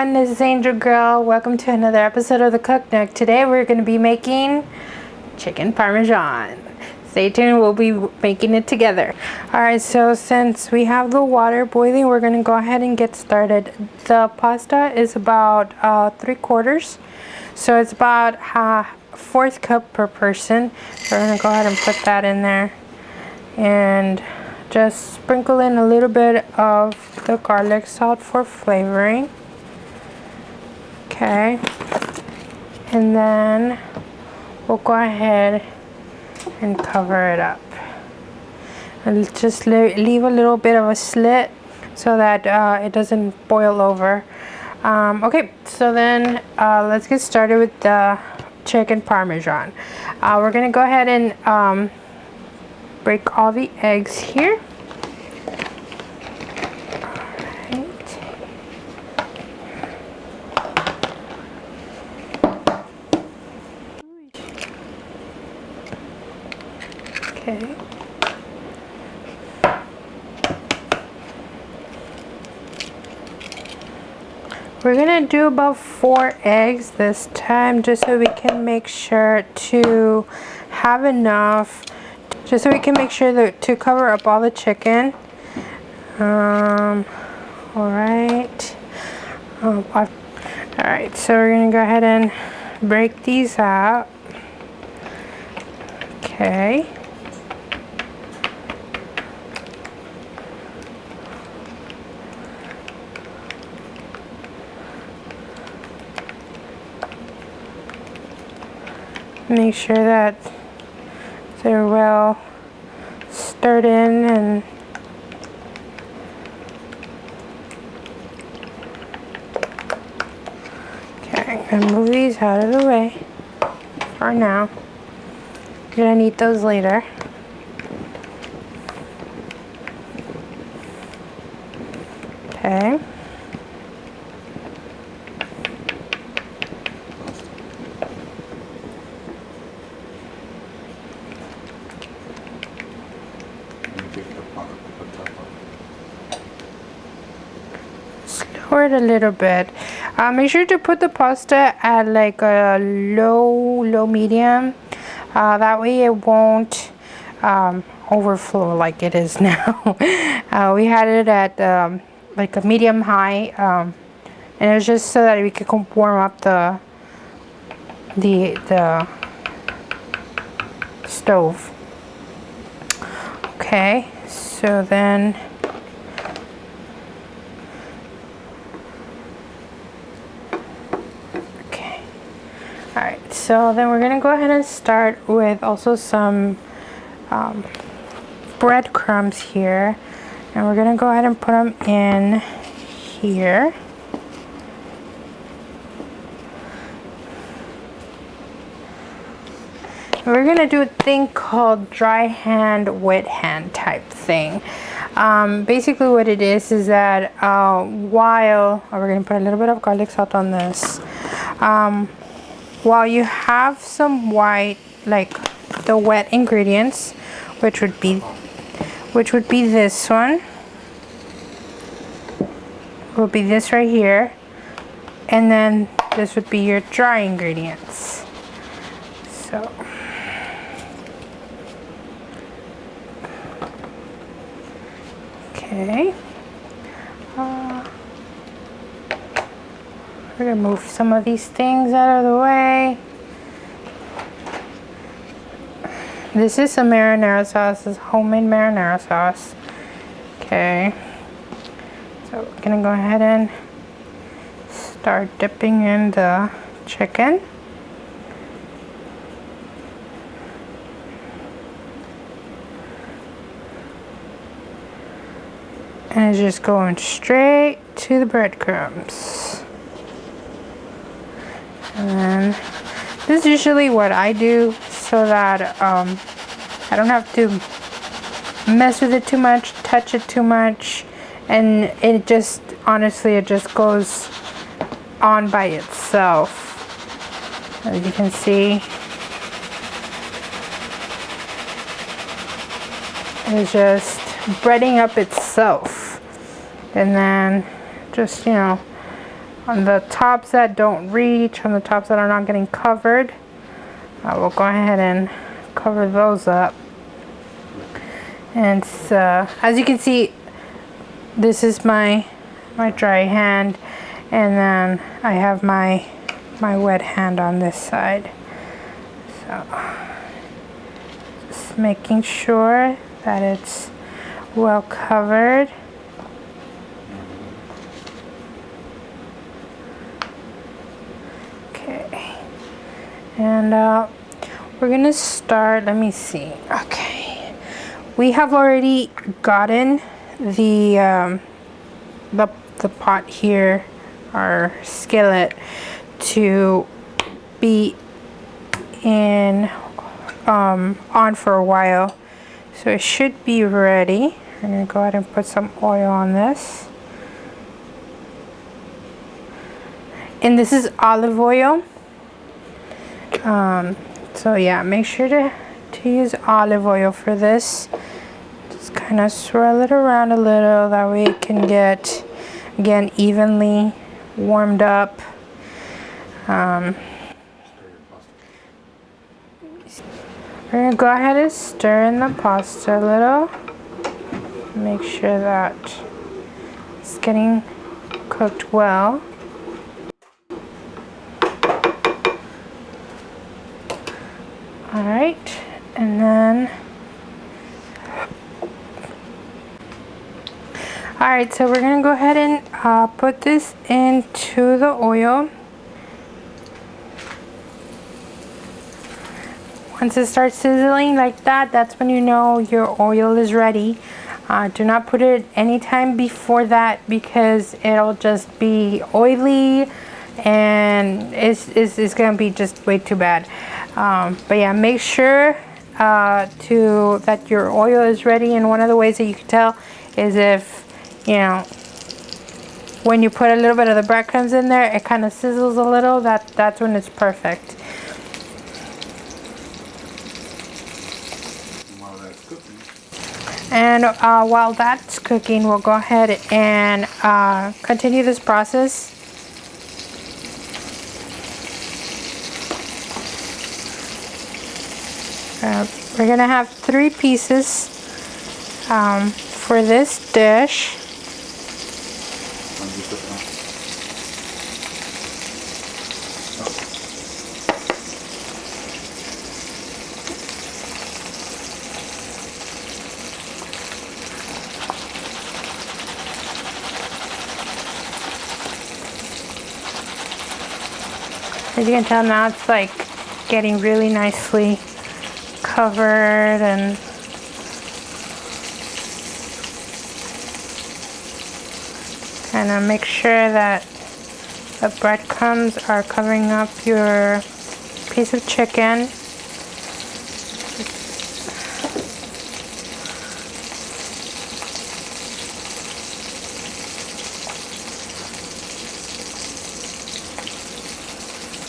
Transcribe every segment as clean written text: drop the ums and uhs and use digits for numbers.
everyone, this is Angel Girl. Welcome to another episode of the Cook Nook. Today we're going to be making chicken parmesan. Stay tuned, we'll be making it together. Alright, so since we have the water boiling, we're going to go ahead and get started. The pasta is about 3/4, so it's about a 1/4 cup per person. So we're going to go ahead and put that in there and just sprinkle in a little bit of the garlic salt for flavoring. Okay, and then we'll go ahead and cover it up and just leave a little bit of a slit so that it doesn't boil over. Okay, so then let's get started with the chicken parmesan. We're gonna go ahead and break all the eggs here. Okay. We're gonna do about 4 eggs this time, just so we can make sure to have enough, just so we can make sure that to cover up all the chicken. Alright. Alright, so we're gonna go ahead and break these out. Okay. Make sure that they're well stirred in and okay, I'm gonna move these out of the way for now. You're gonna need those later. Okay. Lower it a little bit. Make sure to put the pasta at like a low medium. That way it won't overflow like it is now. We had it at like a medium high, and it was just so that we could warm up the stove. Okay, so then alright, so then we're gonna go ahead and start with also some breadcrumbs here, and we're gonna go ahead and put them in here. We're gonna do a thing called dry hand, wet hand type thing. Basically what it is that while we're gonna put a little bit of garlic salt on this, while you have some white, like the wet ingredients, which would be this one, will be this right here, and then this would be your dry ingredients. So okay, we're gonna move some of these things out of the way. This is some marinara sauce. This is homemade marinara sauce. Okay, so we're gonna go ahead and start dipping in the chicken. And it's just going straight to the breadcrumbs. And then this is usually what I do so that I don't have to mess with it too much, touch it too much, and it just, honestly, it just goes on by itself. As you can see, it's just breading up itself. And then just, you know, on the tops that don't reach, on the tops that are not getting covered. We'll go ahead and cover those up. And so, as you can see, this is my dry hand, and then I have my wet hand on this side. So just making sure that it's well covered. Okay, and we're gonna start. Let me see. Okay, we have already gotten the pot here, our skillet, to be in on for a while, so it should be ready. I'm gonna go ahead and put some oil on this, and this is olive oil. So yeah, make sure to use olive oil for this. Just kind of swirl it around a little, that way it can get, again, evenly warmed up. We're gonna go ahead and stir in the pasta a little. Make sure that it's getting cooked well. Alright, and then alright, so we're gonna go ahead and put this into the oil. Once it starts sizzling like that, that's when you know your oil is ready. Do not put it anytime before that, because it'll just be oily and it's gonna be just way too bad. But yeah, make sure that your oil is ready, and one of the ways that you can tell is if, you know, when you put a little bit of the breadcrumbs in there, it kind of sizzles a little. That's when it's perfect. And while that's cooking, we'll go ahead and continue this process. We're gonna have 3 pieces for this dish. As you can tell now, it's like getting really nicely covered, and kind of make sure that the breadcrumbs are covering up your piece of chicken.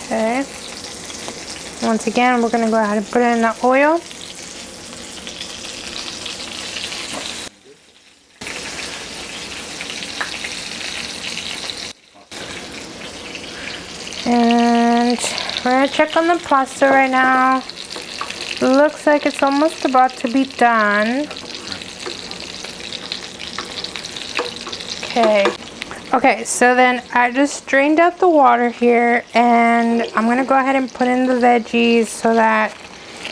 Okay. Once again, we're going to go ahead and put it in the oil. And we're going to check on the pasta right now. Looks like it's almost about to be done. Okay. Okay, so then I just drained out the water here, and I'm gonna go ahead and put in the veggies so that,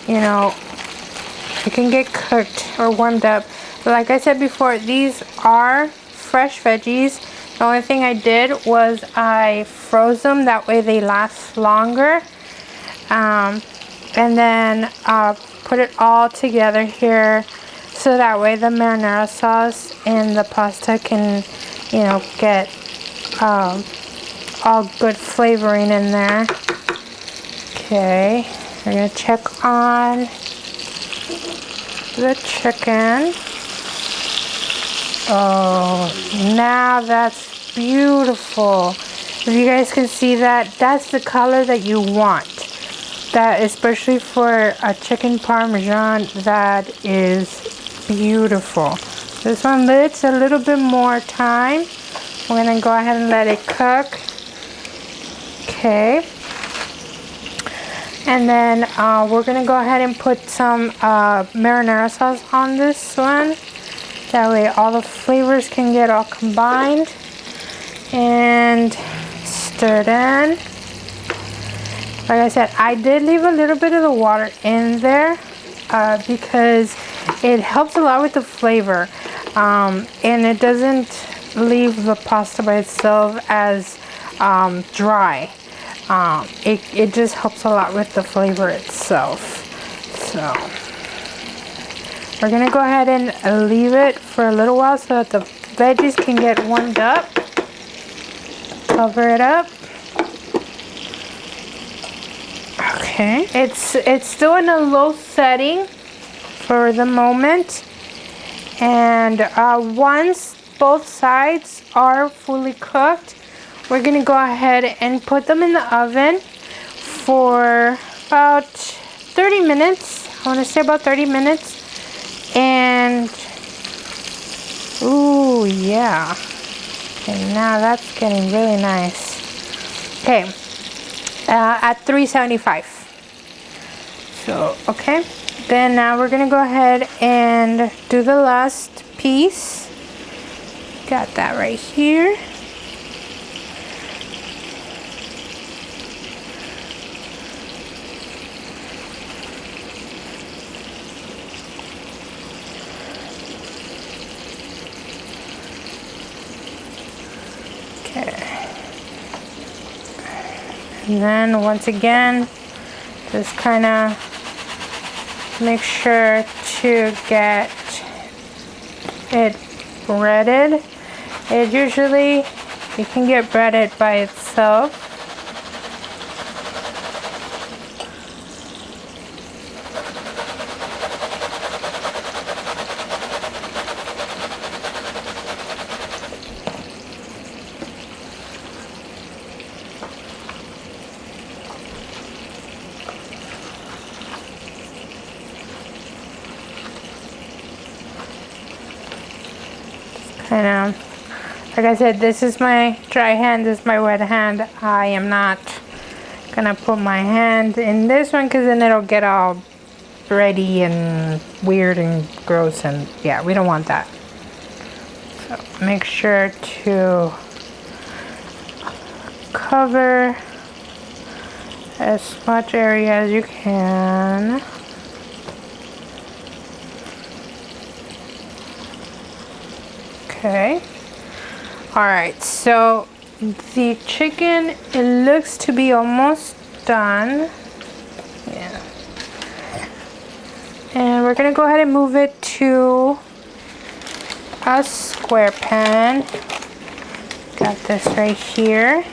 you know, it can get cooked or warmed up. But like I said before, these are fresh veggies. The only thing I did was I froze them, that way they last longer. And then put it all together here, so that way the marinara sauce and the pasta can, you know, get all good flavoring in there. Okay, we're gonna check on the chicken. Oh, now that's beautiful. If you guys can see that, that's the color that you want. That, especially for a chicken Parmesan, that is beautiful. This one needs a little bit more time. We're gonna go ahead and let it cook. Okay. And then we're gonna go ahead and put some marinara sauce on this one. That way all the flavors can get all combined. And stir it in. Like I said, I did leave a little bit of the water in there because it helps a lot with the flavor. And it doesn't leave the pasta by itself as dry. It just helps a lot with the flavor itself. So we're gonna go ahead and leave it for a little while so that the veggies can get warmed up. Cover it up. Okay, it's still in a low setting for the moment, and once both sides are fully cooked, we're gonna go ahead and put them in the oven for about 30 minutes. I want to say about 30 minutes. And ooh, yeah. Okay, now that's getting really nice. Okay, at 375. So, okay. Then now we're gonna go ahead and do the last piece. Got that right here. Okay. And then once again, just kind of make sure to get it breaded. It usually, you can get breaded by itself. Kind of, like I said, this is my dry hand, this is my wet hand. I am not gonna put my hand in this one because then it'll get all bready and weird and gross, and yeah, we don't want that. So make sure to cover as much area as you can. Okay. Alright, so the chicken, it looks to be almost done. Yeah. And we're gonna go ahead and move it to a square pan. Got this right here.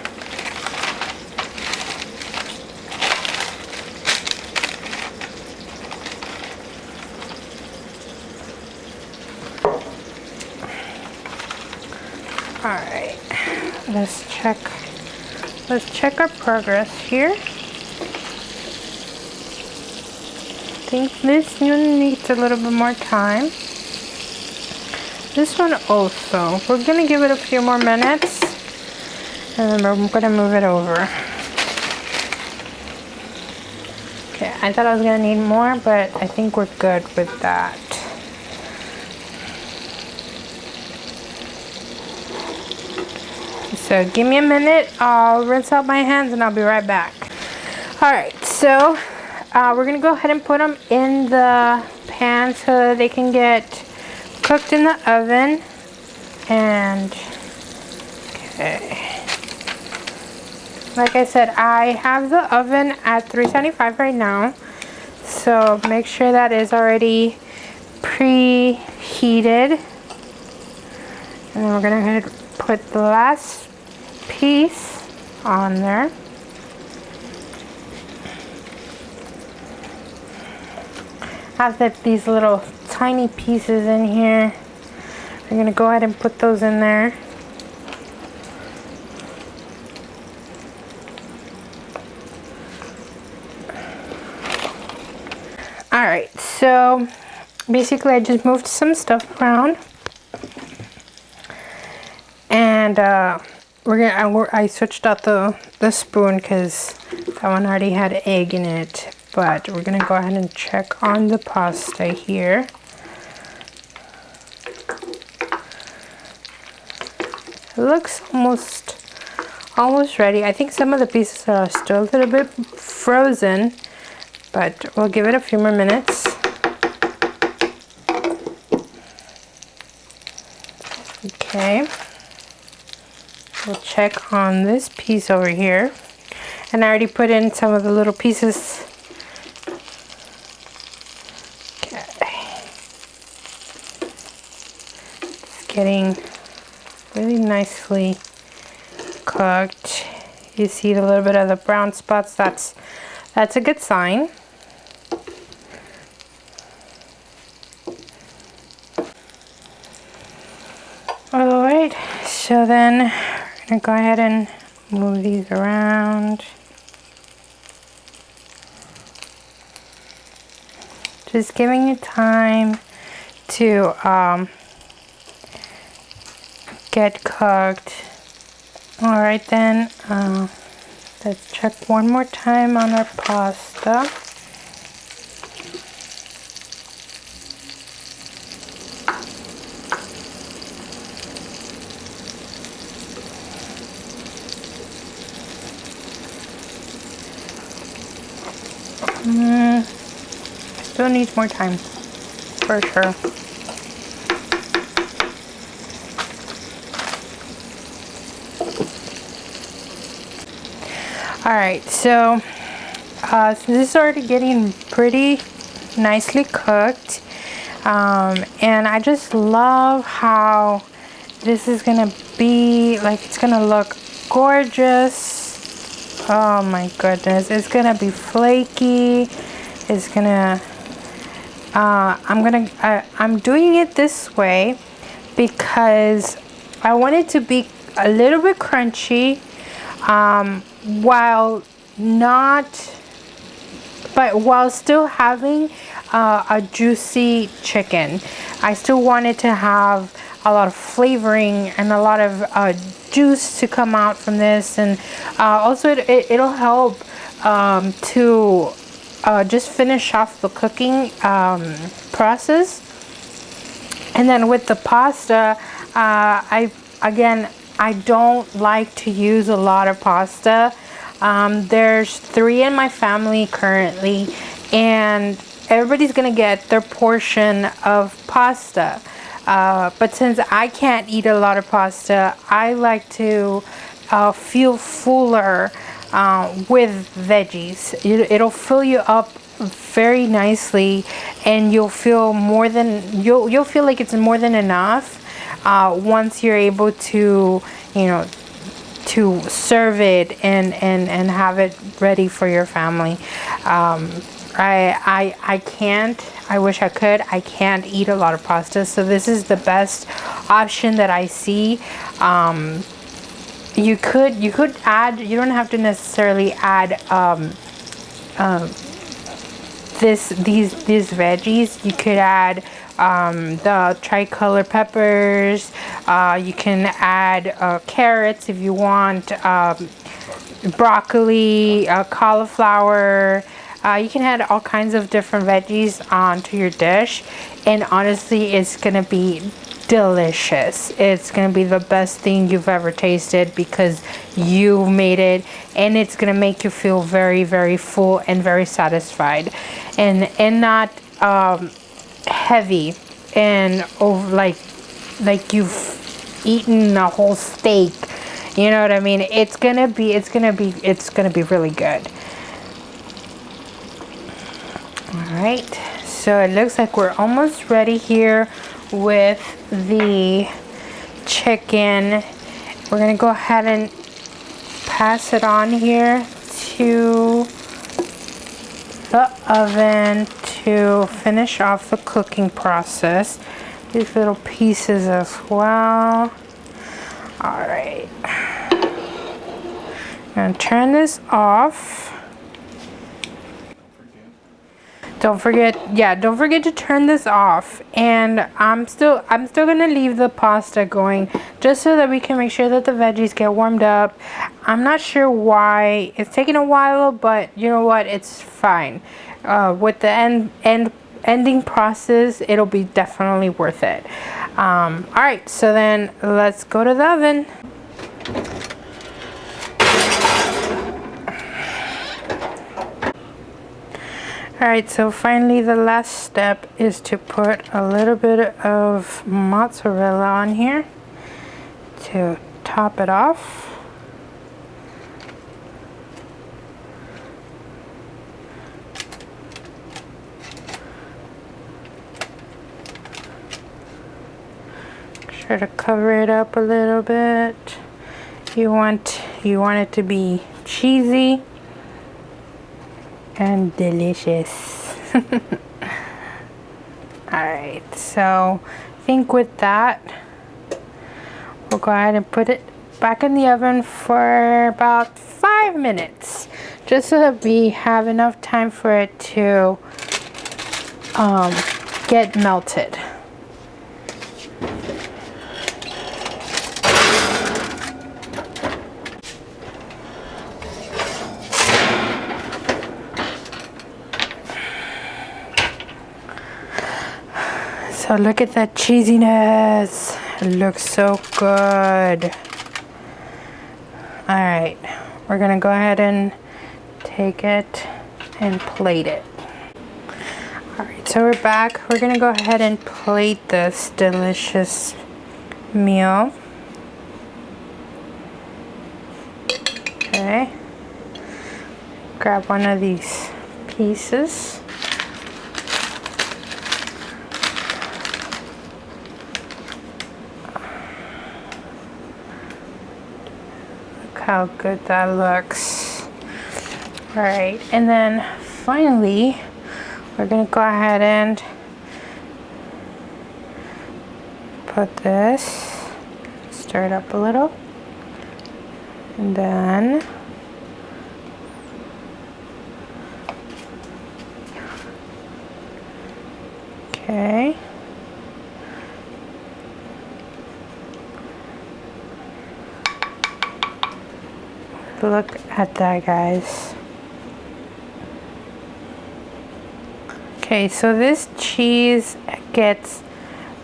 Alright, let's check our progress here. I think this one needs a little bit more time. This one also. We're gonna give it a few more minutes, and then we're gonna move it over. Okay, I thought I was gonna need more, but I think we're good with that. So give me a minute, I'll rinse out my hands and I'll be right back. Alright, so we're going to go ahead and put them in the pan so they can get cooked in the oven. And, okay. Like I said, I have the oven at 375 right now. So make sure that is already preheated. And then we're going to go ahead and put the last piece on there. I have these little tiny pieces in here. We're going to go ahead and put those in there. Alright, so basically I just moved some stuff around. And I switched out the spoon because that one already had egg in it. But we're gonna go ahead and check on the pasta here. It looks almost ready. I think some of the pieces are still a little bit frozen, but we'll give it a few more minutes. Okay. We'll check on this piece over here. And I already put in some of the little pieces. Okay. It's getting really nicely cooked. You see a little bit of the brown spots. That's a good sign. All right, so then we're gonna go ahead and move these around. Just giving you time to get cooked. All right then, let's check one more time on our pasta. Still needs more time, for sure. Alright, so this is already getting pretty nicely cooked. And I just love how this is gonna be, like, it's gonna look gorgeous. Oh my goodness, it's gonna be flaky. It's gonna I'm doing it this way because I want it to be a little bit crunchy, while still having a juicy chicken. I still want it to have a lot of flavoring and a lot of juice to come out from this, and also it'll help to just finish off the cooking process. And then with the pasta, I don't like to use a lot of pasta. There's 3 in my family currently, and everybody's gonna get their portion of pasta. But since I can't eat a lot of pasta, I like to feel fuller with veggies. It'll fill you up very nicely, and you'll feel you'll feel like it's more than enough once you're able to, to serve it and have it ready for your family. I can't. I wish I could. I can't eat a lot of pasta, so this is the best option that I see. You could add. You don't have to necessarily add these veggies. You could add the tricolor peppers. You can add carrots if you want. Broccoli, cauliflower. You can add all kinds of different veggies onto your dish, and honestly, it's gonna be delicious. It's gonna be the best thing you've ever tasted because you made it, and it's gonna make you feel very, very full and very satisfied, and not heavy and like you've eaten a whole steak. You know what I mean? It's gonna be really good. Alright, so it looks like we're almost ready here with the chicken. We're gonna go ahead and pass it on here to the oven to finish off the cooking process. These little pieces as well. Alright, I'm gonna turn this off. Don't forget to turn this off. And I'm still gonna leave the pasta going just so that we can make sure that the veggies get warmed up. I'm not sure why it's taking a while, but you know what, it's fine. With the ending process, it'll be definitely worth it. All right, so then let's go to the oven. Alright, so finally the last step is to put a little bit of mozzarella on here to top it off. Make sure to cover it up a little bit. You want it to be cheesy and delicious. Alright, so I think with that we'll go ahead and put it back in the oven for about 5 minutes, just so that we have enough time for it to get melted. So look at that cheesiness. It looks so good. Alright, we're gonna go ahead and take it and plate it. Alright, so we're back. We're gonna go ahead and plate this delicious meal. Okay. Grab one of these pieces. How good that looks. All right, and then finally we're gonna go ahead and put this, stir it up a little, and then okay. Look at that, guys. Okay, so this cheese gets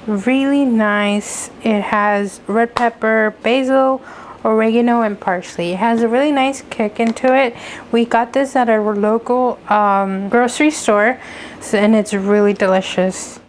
really nice. It has red pepper, basil, oregano, and parsley. It has a really nice kick into it. We got this at our local grocery store, and it's really delicious.